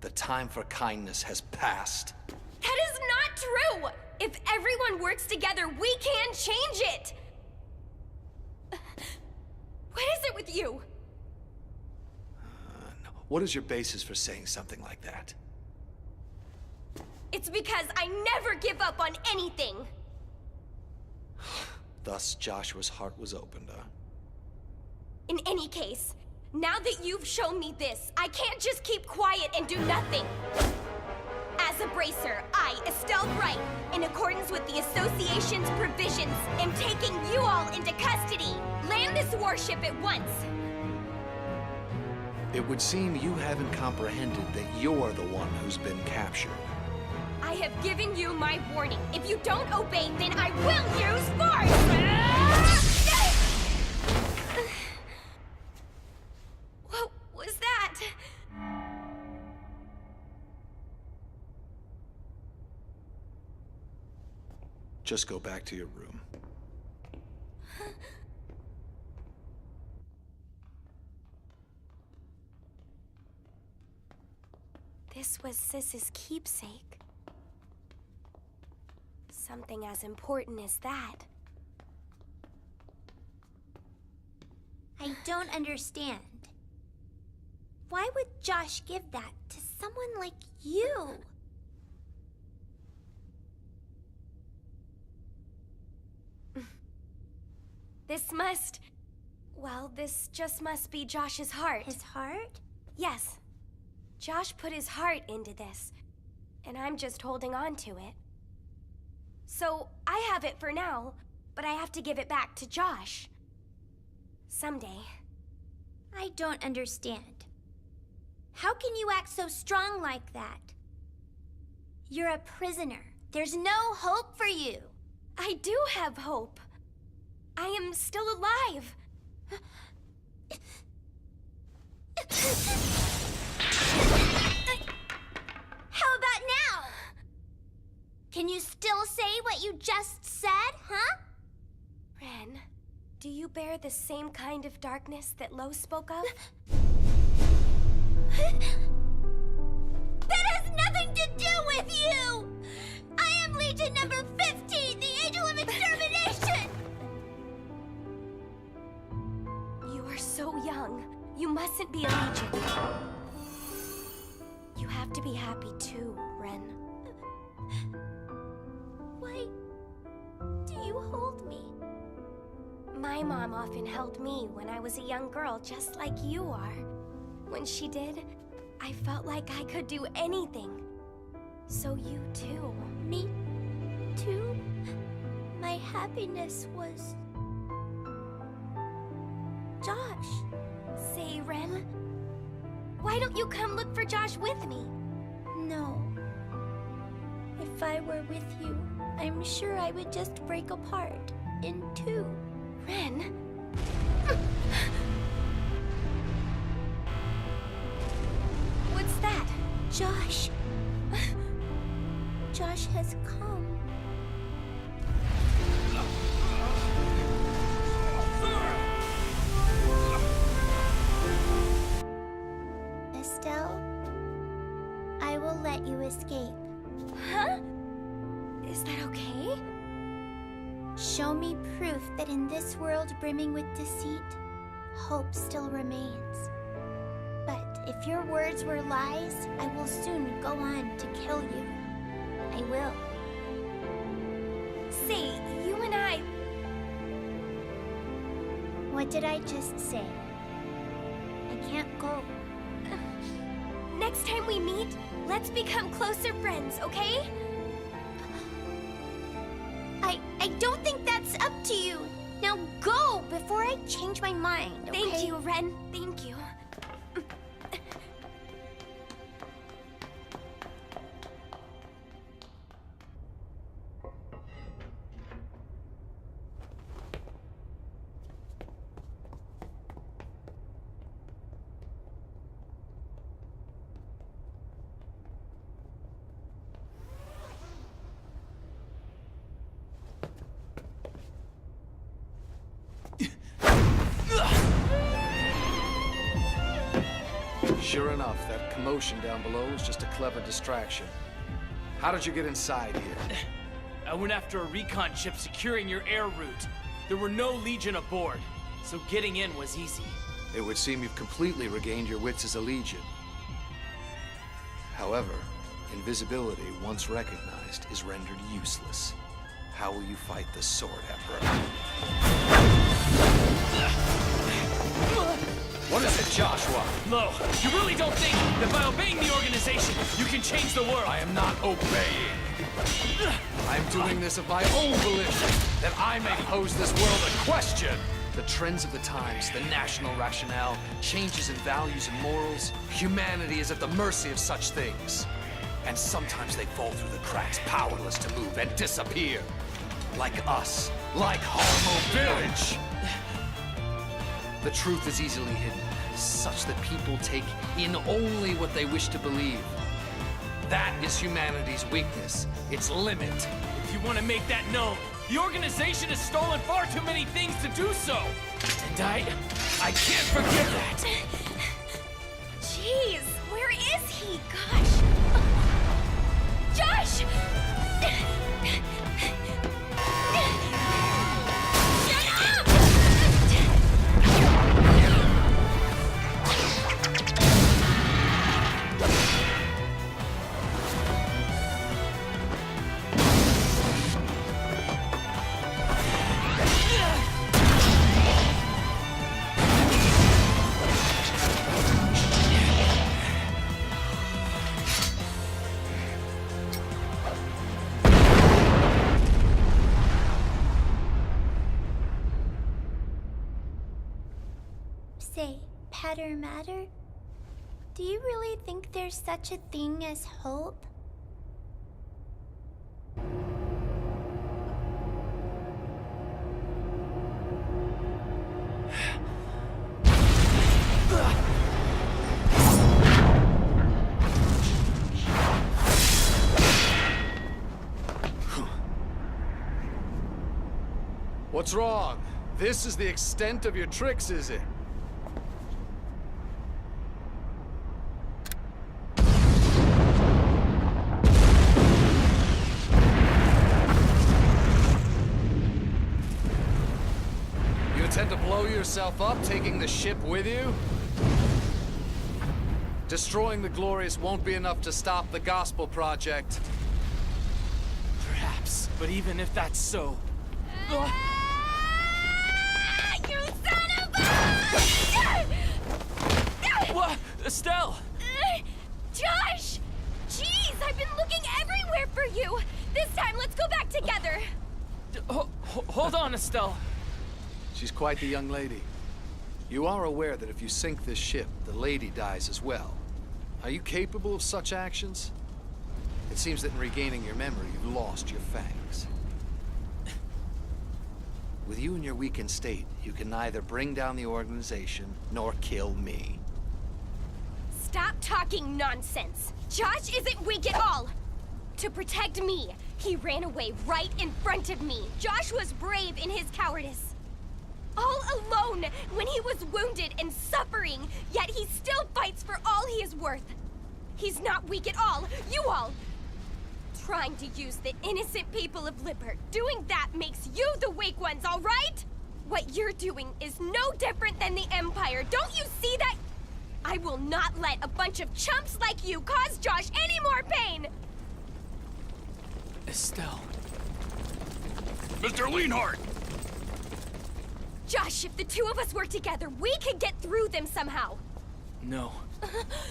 The time for kindness has passed. That is not true! If everyone works together, we can change it! What is it with you? What is your basis for saying something like that? It's because I never give up on anything! Thus, Joshua's heart was opened, huh? In any case, now that you've shown me this, I can't just keep quiet and do nothing. As a bracer, I, Estelle Bright, in accordance with the Association's provisions, am taking you all into custody. Land this warship at once. It would seem you haven't comprehended that you're the one who's been captured. I have given you my warning. If you don't obey, then I will use force! What was that? Just go back to your room. This was Sis's keepsake. Something as important as that. I don't understand. Why would Josh give that to someone like you? This just must be Josh's heart. His heart? Yes. Josh put his heart into this, and I'm just holding on to it. So, I have it for now, but I have to give it back to Josh. Someday. I don't understand. How can you act so strong like that? You're a prisoner. There's no hope for you. I do have hope. I am still alive. How about now? Can you still say what you just said, huh? Ren, do you bear the same kind of darkness that Lo spoke of? That has nothing to do with you! I am Legion number 15, the Angel of Extermination! You are so young. You mustn't be a Legion. You have to be happy too, Ren. Why do you hold me? My mom often held me when I was a young girl, just like you are. When she did, I felt like I could do anything. So you too. Me too? My happiness was... Josh. Say, Ren, why don't you come look for Josh with me? No. If I were with you, I'm sure I would just break apart in two. Ren? What's that? Josh. Josh has come. Estelle, I will let you escape. Huh? Is that okay? Show me proof that in this world brimming with deceit, hope still remains. But If your words were lies, I will soon go on to kill you. I will. Say, you and I... What did I just say? I can't go. Next time we meet, let's become closer friends, okay? I don't think that's up to you. Now go before I change my mind, okay? Thank you, Ren. Thank you. Sure enough, that commotion down below was just a clever distraction. How did you get inside here? I went after a recon ship securing your air route. There were no Legion aboard, so getting in was easy. It would seem you've completely regained your wits as a Legion. However, invisibility, once recognized, is rendered useless. How will you fight the Sword Emperor? What is it, Joshua? Lo, you really don't think that by obeying the organization, you can change the world? I am not obeying. I'm doing this of my own volition, that I may pose this world a question. The trends of the times, the national rationale, changes in values and morals, humanity is at the mercy of such things. And sometimes they fall through the cracks, powerless to move and disappear. Like us, like Harmo Village. The truth is easily hidden, such that people take in only what they wish to believe. That is humanity's weakness, its limit. If you want to make that known, the organization has stolen far too many things to do so. And I can't forgive that. Jeez, where is he? Gosh. Josh! Say, Patter Matter? Do you really think there's such a thing as hope? What's wrong? This is the extent of your tricks, is it? You intend to blow yourself up, taking the ship with you? Destroying the Glorious won't be enough to stop the Gospel Project. Perhaps, but even if that's so... You son of a... What? Estelle! Josh! Jeez, I've been looking everywhere for you! This time, let's go back together! Hold on, Estelle. She's quite the young lady. You are aware that if you sink this ship, the lady dies as well. Are you capable of such actions? It seems that in regaining your memory, you've lost your fangs. With you in your weakened state, you can neither bring down the organization nor kill me. Stop talking nonsense! Josh isn't weak at all! To protect me, he ran away right in front of me. Josh was brave in his cowardice. All alone when he was wounded and suffering, yet he still fights for all he is worth. He's not weak at all. You all! Trying to use the innocent people of Lippert. Doing that makes you the weak ones, all right? What you're doing is no different than the Empire. Don't you see that? I will not let a bunch of chumps like you cause Josh any more pain! Estelle. Mr. Leonhardt! Josh, if the two of us work together, we can get through them somehow! No,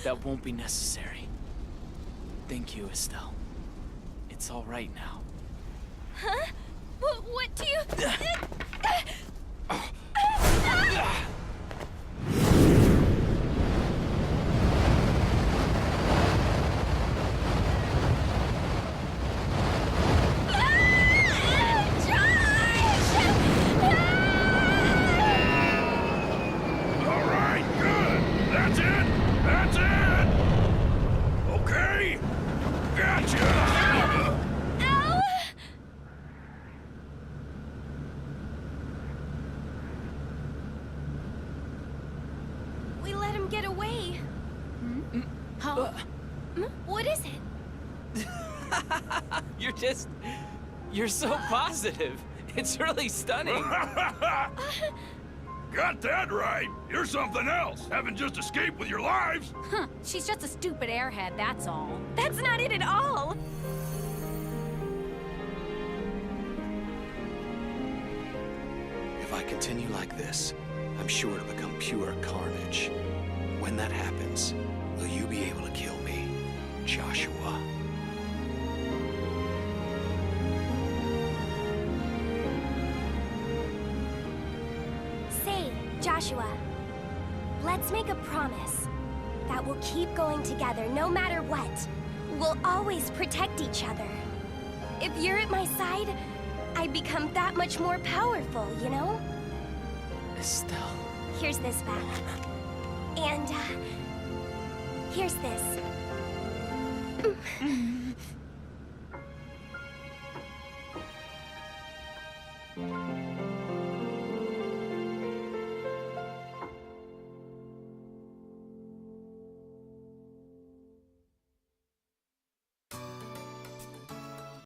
that won't be necessary. Thank you, Estelle. It's all right now. Huh? What do you... We let him get away. Huh? What is it? You're so positive. It's really stunning. Got that right. You're something else. Haven't just escaped with your lives. Huh. She's just a stupid airhead, that's all. That's not it at all! If I continue like this, I'm sure to become pure carnage. When that happens, will you be able to kill me, Joshua? Say, Joshua, let's make a promise that we'll keep going together no matter what. We'll always protect each other. If you're at my side, I become that much more powerful, you know? Estelle. Here's this back. And, here's this.